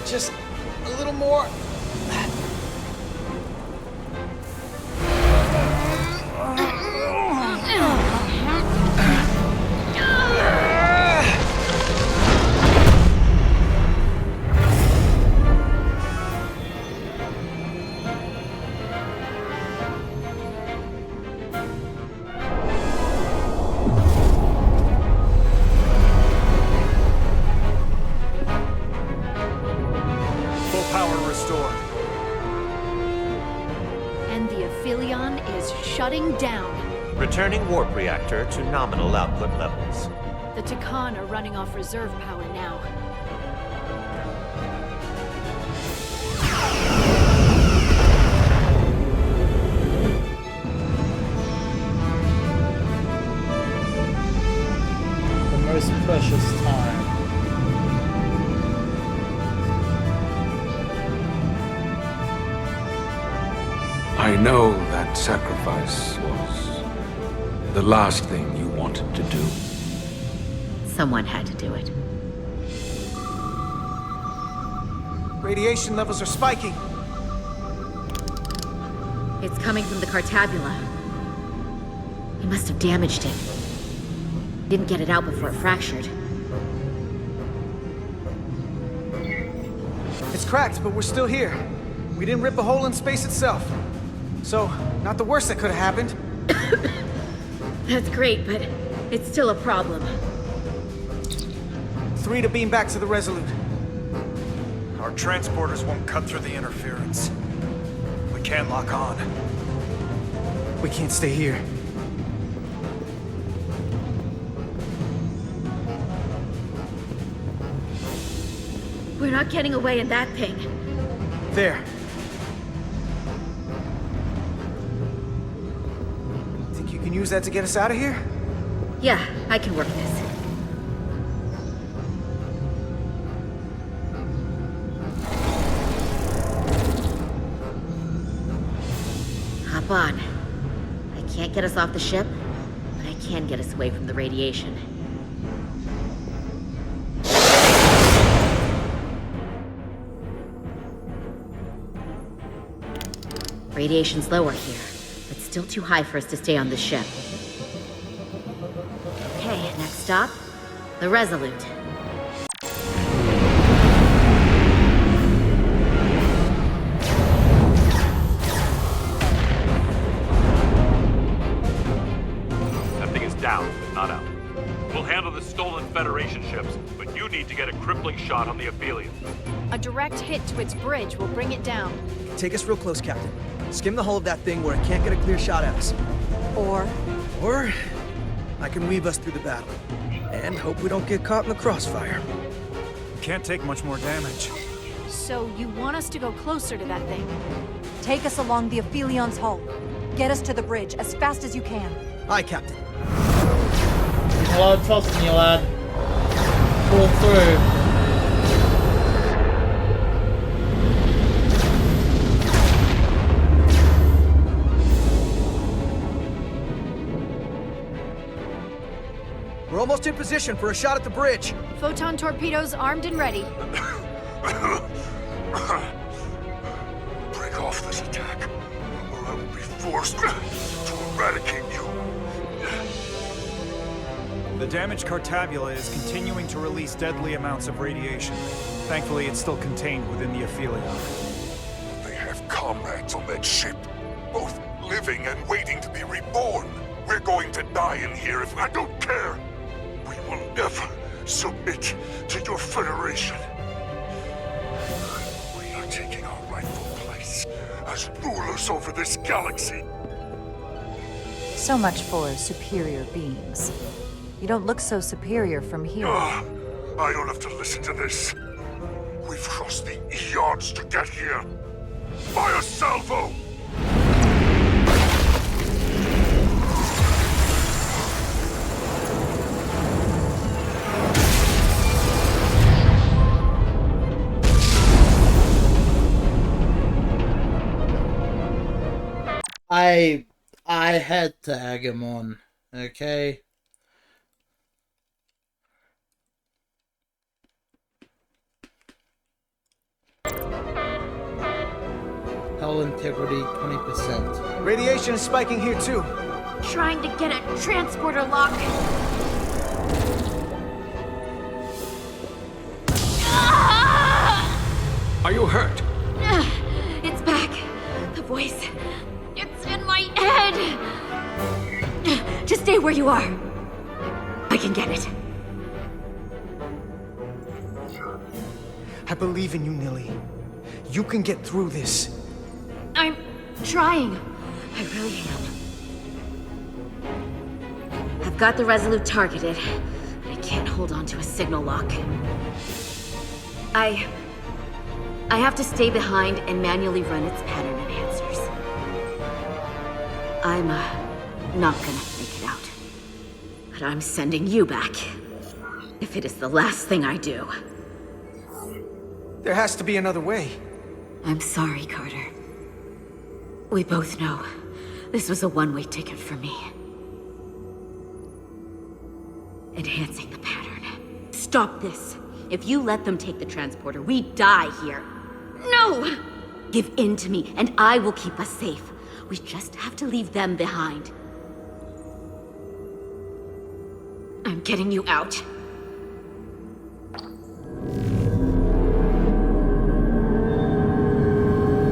Speaker 10: Just a little more.
Speaker 11: Shutting down.
Speaker 17: Returning warp reactor to nominal output levels.
Speaker 11: The Takan are running off reserve power now.
Speaker 1: The most precious time.
Speaker 9: I know that sacrifice was the last thing you wanted to do.
Speaker 16: Someone had to do it.
Speaker 10: Radiation levels are spiking.
Speaker 16: It's coming from the Cartabula. He must have damaged it. Didn't get it out before it fractured.
Speaker 10: It's cracked, but we're still here. We didn't rip a hole in space itself. So, not the worst that could have happened.
Speaker 16: That's great, but it's still a problem.
Speaker 10: 3 to beam back to the Resolute.
Speaker 2: Our transporters won't cut through the interference. We can't lock on.
Speaker 10: We can't stay here.
Speaker 16: We're not getting away in that thing.
Speaker 10: There. Think you can use that to get us out of here?
Speaker 16: Yeah, I can work this. Hop on. I can't get us off the ship, but I can get us away from the radiation. Radiation's lower here, but still too high for us to stay on the ship. Okay, next stop, the Resolute.
Speaker 4: That thing is down, but not out. We'll handle the stolen Federation ships, but you need to get a crippling shot on the Aphelion.
Speaker 11: A direct hit to its bridge will bring it down.
Speaker 18: Take us real close, Captain. Skim the hull of that thing where it can't get a clear shot at us.
Speaker 5: Or
Speaker 18: I can weave us through the battle. And hope we don't get caught in the crossfire.
Speaker 2: Can't take much more damage.
Speaker 11: So you want us to go closer to that thing?
Speaker 5: take us along the Aphelion's hull. Get us to the bridge as fast as you can.
Speaker 18: Aye, Captain.
Speaker 1: Well, trust me, lad. Pull through.
Speaker 18: We're almost in position for a shot at the bridge.
Speaker 11: Photon torpedoes armed and ready.
Speaker 13: Break off this attack, or I will be forced to eradicate you.
Speaker 2: The damaged Cartabula is continuing to release deadly amounts of radiation. Thankfully, it's still contained within the Aphelion.
Speaker 13: They have comrades on that ship, both living and waiting to be reborn. We're going to die in here if I don't care. We will never submit to your Federation. We are taking our rightful place as rulers over this galaxy.
Speaker 5: So much for superior beings. You don't look so superior from here.
Speaker 13: I don't have to listen to this. We've crossed the eons to get here. Fire salvo!
Speaker 1: I had to egg him on, okay? Hull integrity 20%.
Speaker 10: Radiation is spiking here too.
Speaker 11: Trying to get a transporter lock.
Speaker 9: Are you hurt?
Speaker 16: It's back. The voice. It's in my head. Just stay where you are. I can get it.
Speaker 10: I believe in you, Nilly. You can get through this.
Speaker 16: I'm trying. I really am. I've got the Resolute targeted, but I can't hold on to a signal lock. I have to stay behind and manually run its pattern enhancers. I'm not gonna make it out. But I'm sending you back. If it is the last thing I do.
Speaker 10: There has to be another way.
Speaker 16: I'm sorry, Carter. We both know this was a one-way ticket for me. Enhancing the pattern. Stop this. If you let them take the transporter, we die here. No! Give in to me, and I will keep us safe. We just have to leave them behind. I'm getting you out.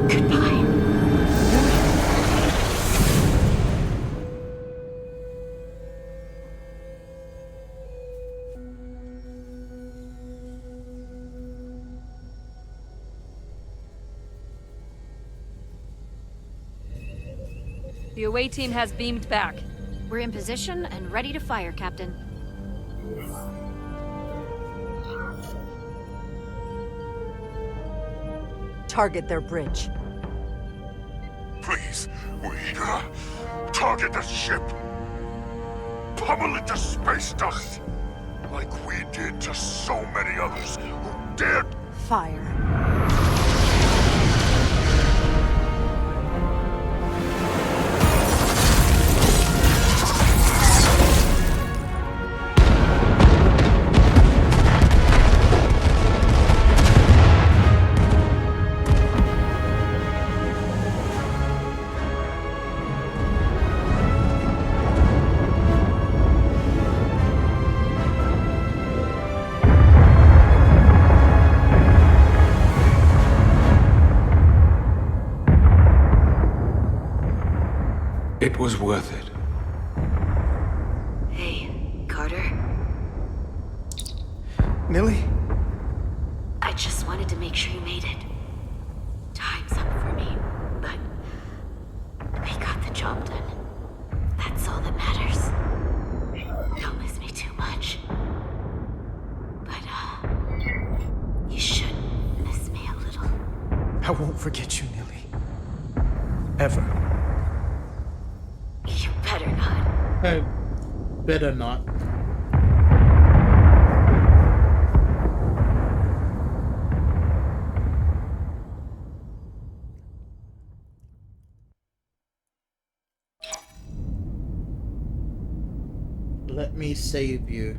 Speaker 16: Goodbye.
Speaker 14: The away team has beamed back.
Speaker 11: We're in position and ready to fire, Captain.
Speaker 5: Target their bridge.
Speaker 13: Please, we target the ship. Pummel it to space dust. Like we did to so many others who dared.
Speaker 5: Fire.
Speaker 13: It was worth it.
Speaker 14: Hey, Carter.
Speaker 10: Millie?
Speaker 14: I just wanted to make sure you made it. Time's up for me, but we got the job done. That's all that matters. Don't miss me too much. But, you should miss me a little.
Speaker 10: I won't forget you, Millie. Ever.
Speaker 14: You better not.
Speaker 1: I better not. Let me save you.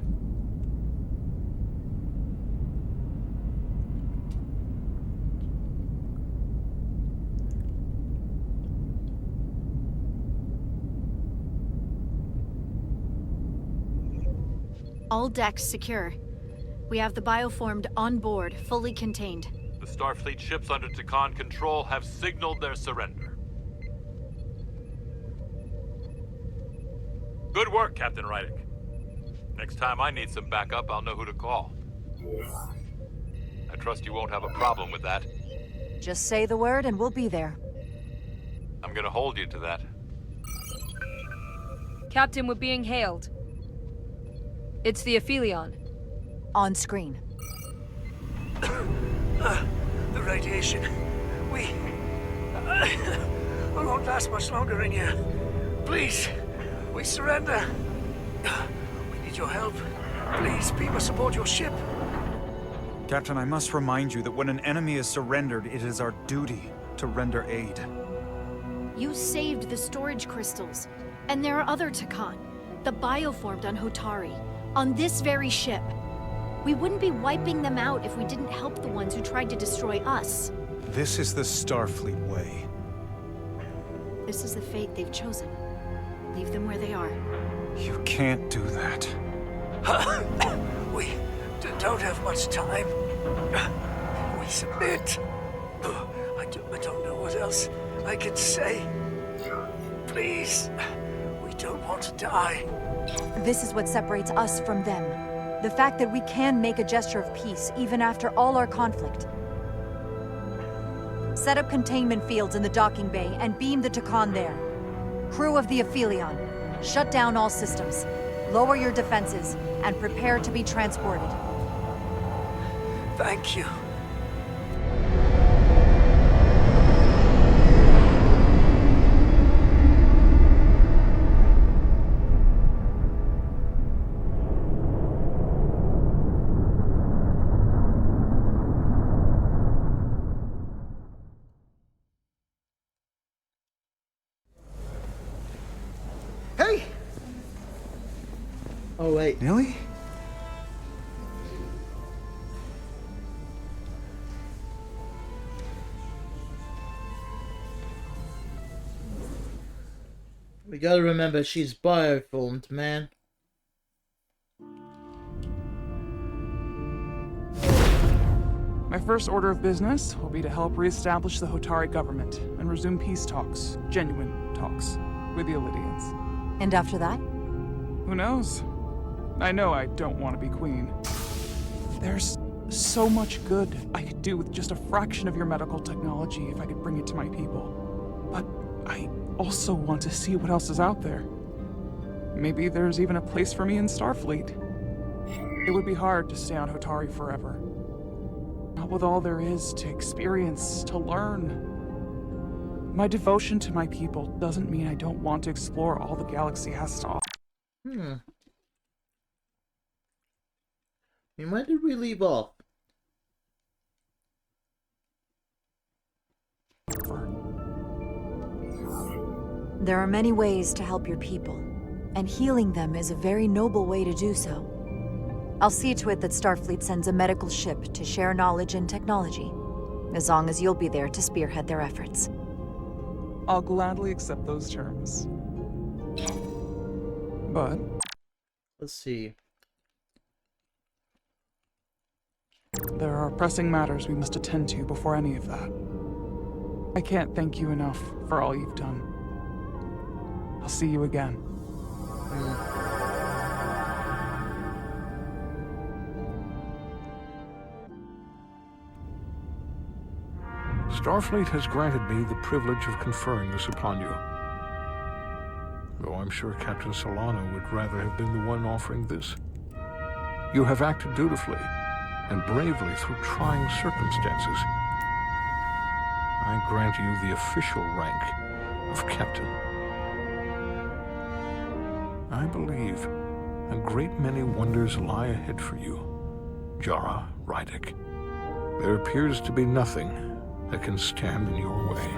Speaker 11: All decks secure. We have the bioformed on board, fully contained.
Speaker 4: The Starfleet ships under Takan control have signaled their surrender. Good work, Captain Rydick. Next time I need some backup, I'll know who to call. I trust you won't have a problem with that.
Speaker 5: Just say the word and we'll be there.
Speaker 4: I'm gonna hold you to that.
Speaker 15: Captain, we're being hailed. It's the Aphelion.
Speaker 5: On screen.
Speaker 18: The radiation. We won't last much longer in here. Please, we surrender. We need your help. Please, beam us aboard your ship.
Speaker 2: Captain, I must remind you that when an enemy is surrendered, it is our duty to render aid.
Speaker 11: You saved the storage crystals, and there are other Takan, the bioformed on Hotari, on this very ship. We wouldn't be wiping them out if we didn't help the ones who tried to destroy us.
Speaker 2: This is the Starfleet way.
Speaker 11: This is the fate they've chosen. Leave them where they are.
Speaker 2: You can't do that.
Speaker 18: We don't have much time. We submit. I don't know what else I can say. Please, we don't want to die.
Speaker 5: This is what separates us from them. The fact that we can make a gesture of peace even after all our conflict. Set up containment fields in the docking bay and beam the Takan there. Crew of the Aphelion, shut down all systems. Lower your defenses and prepare to be transported.
Speaker 18: Thank you.
Speaker 10: Hey!
Speaker 1: Oh, wait.
Speaker 10: Millie?
Speaker 1: We gotta remember she's bioformed, man.
Speaker 12: My first order of business will be to help reestablish the Hotari government and resume peace talks, genuine talks, with the Illidians.
Speaker 5: And after that?
Speaker 12: Who knows? I know I don't want to be queen. There's so much good I could do with just a fraction of your medical technology if I could bring it to my people. But I also want to see what else is out there. Maybe there's even a place for me in Starfleet. It would be hard to stay on Hotari forever. Not with all there is to experience, to learn. My devotion to my people doesn't mean I don't want to explore all the galaxy has to offer.
Speaker 1: I mean, where did we leave off?
Speaker 5: There are many ways to help your people, and healing them is a very noble way to do so. I'll see to it that Starfleet sends a medical ship to share knowledge and technology, as long as you'll be there to spearhead their efforts.
Speaker 12: I'll gladly accept those terms. But...
Speaker 1: let's see.
Speaker 12: There are pressing matters we must attend to before any of that. I can't thank you enough for all you've done. I'll see you again.
Speaker 19: Starfleet has granted me the privilege of conferring this upon you. Though I'm sure Captain Solano would rather have been the one offering this. You have acted dutifully and bravely through trying circumstances. I grant you the official rank of Captain. I believe a great many wonders lie ahead for you, Jara Rydek. There appears to be nothing that can stand in your way.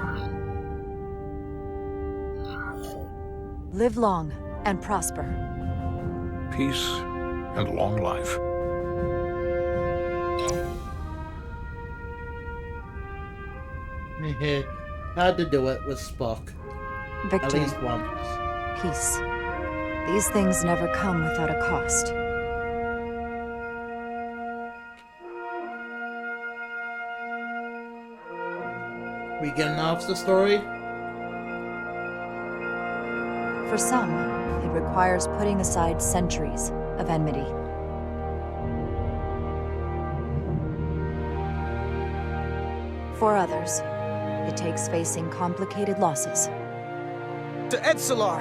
Speaker 5: Live long and prosper.
Speaker 19: Peace and long life.
Speaker 1: Had to do it with Spock.
Speaker 5: Victor.
Speaker 1: At least once.
Speaker 5: Peace. These things never come without a cost.
Speaker 1: We getting off the story?
Speaker 5: For some, it requires putting aside centuries of enmity. For others, it takes facing complicated losses.
Speaker 10: To Edsalar!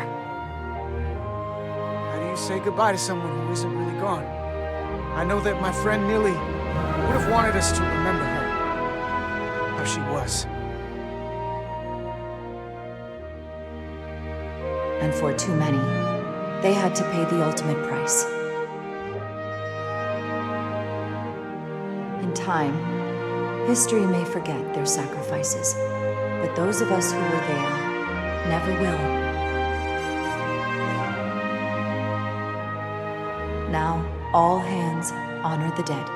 Speaker 10: How do you say goodbye to someone who isn't really gone? I know that my friend Nili would have wanted us to remember her. How she was.
Speaker 5: And for too many, they had to pay the ultimate price. In time, history may forget their sacrifices, but those of us who were there never will. Now, all hands honor the dead.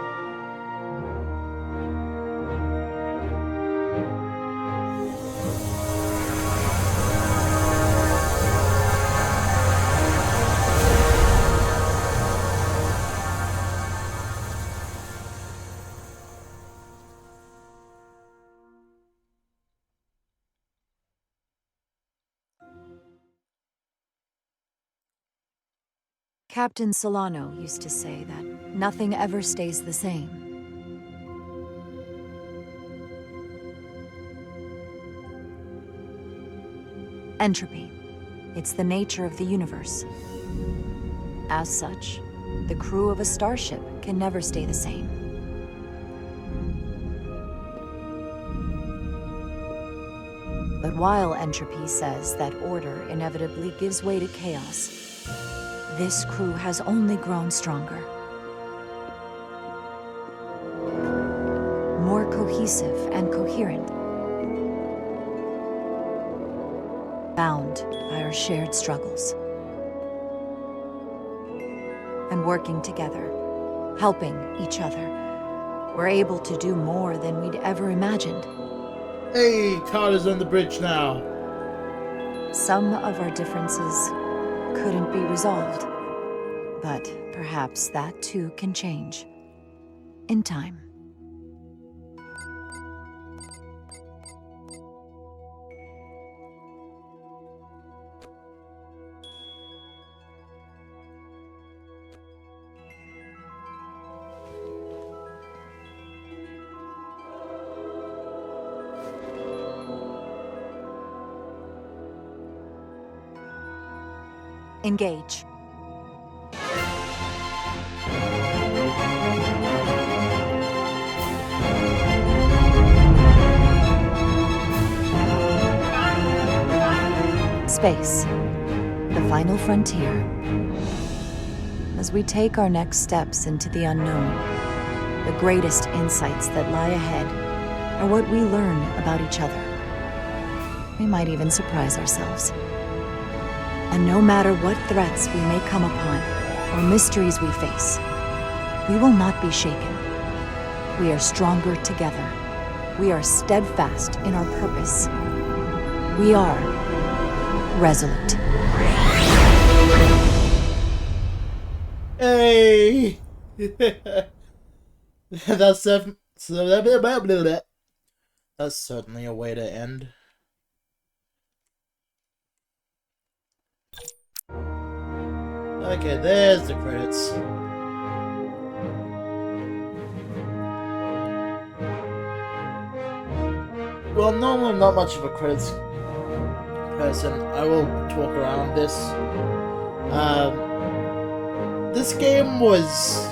Speaker 5: Captain Solano used to say that nothing ever stays the same. Entropy. It's the nature of the universe. As such, the crew of a starship can never stay the same. But while entropy says that order inevitably gives way to chaos, this crew has only grown stronger. More cohesive and coherent. Bound by our shared struggles. And working together, helping each other, we're able to do more than we'd ever imagined.
Speaker 1: Hey, Carter's on the bridge now.
Speaker 5: Some of our differences couldn't be resolved, but perhaps that too can change in time. Engage. Space, the final frontier. As we take our next steps into the unknown, the greatest insights that lie ahead are what we learn about each other. We might even surprise ourselves. And no matter what threats we may come upon, or mysteries we face, we will not be shaken. We are stronger together. We are steadfast in our purpose. We are resolute.
Speaker 1: Hey! That's certainly a way to end. Okay, there's the credits. Well, normally I'm not much of a credits person. I will talk around this. This game was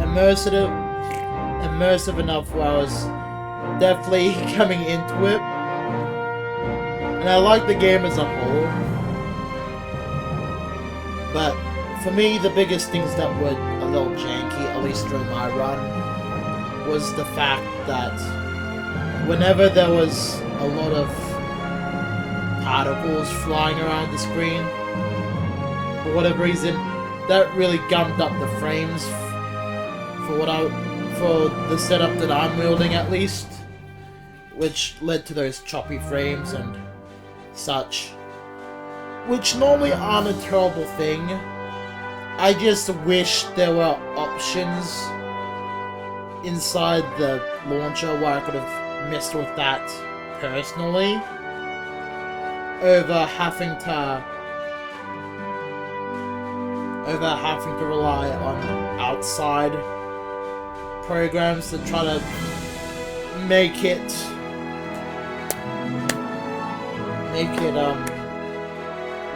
Speaker 1: immersive enough where I was definitely coming into it. And I like the game as a whole. But for me, the biggest things that were a little janky, at least during my run, was the fact that whenever there was a lot of particles flying around the screen, for whatever reason, that really gummed up the frames for the setup that I'm wielding, at least, which led to those choppy frames and such, which normally aren't a terrible thing. I just wish there were options inside the launcher where I could have messed with that personally, over having to rely on outside programs to try to make it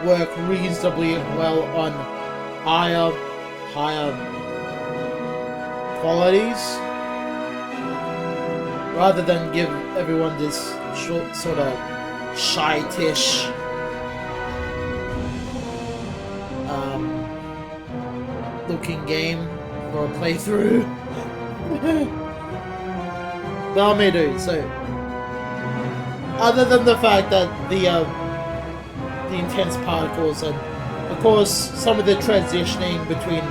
Speaker 1: work reasonably well on higher qualities, rather than give everyone this short, sort of shite-ish looking game for a playthrough. But I may do, so other than the fact that the intense particles and of course some of the transitioning between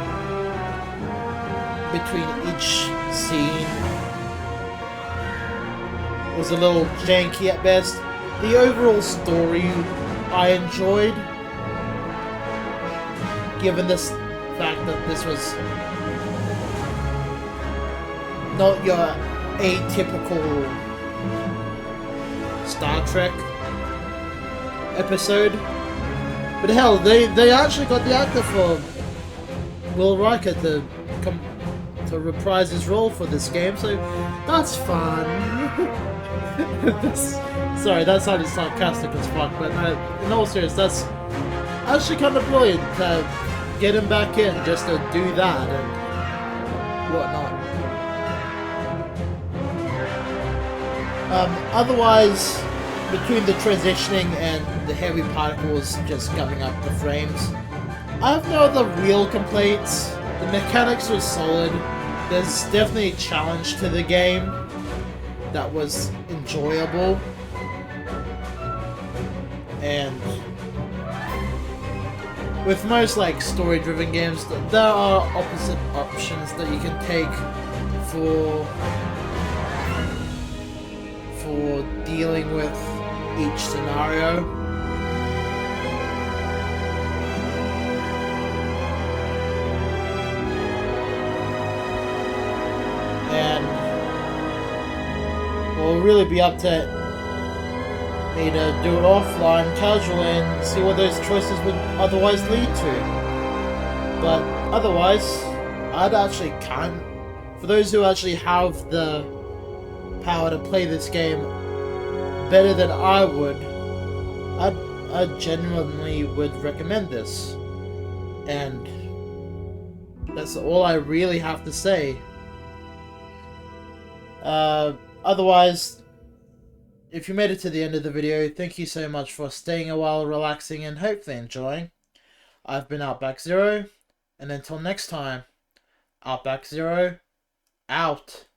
Speaker 1: each scene was a little janky at best, the overall story I enjoyed, given this fact that this was not your atypical Star Trek episode. But hell, they actually got the actor for Will Riker to reprise his role for this game, so that's fun. Sorry, that sounded sarcastic as fuck, but in all seriousness, that's actually kind of brilliant to get him back in just to do that and whatnot. Otherwise, between the transitioning and the heavy particles just gumming up the frames, I have no other real complaints. The mechanics were solid. There's definitely a challenge to the game that was enjoyable. And with most like story-driven games, there are opposite options that you can take for dealing with each scenario. And it'll really be up to me to do it offline, casually, and see what those choices would otherwise lead to. But otherwise, for those who actually have the power to play this game better than I would, I genuinely would recommend this. And that's all I really have to say. Otherwise, if you made it to the end of the video, thank you so much for staying a while, relaxing, and hopefully enjoying. I've been Outback-Zero, and until next time, Outback-Zero, out.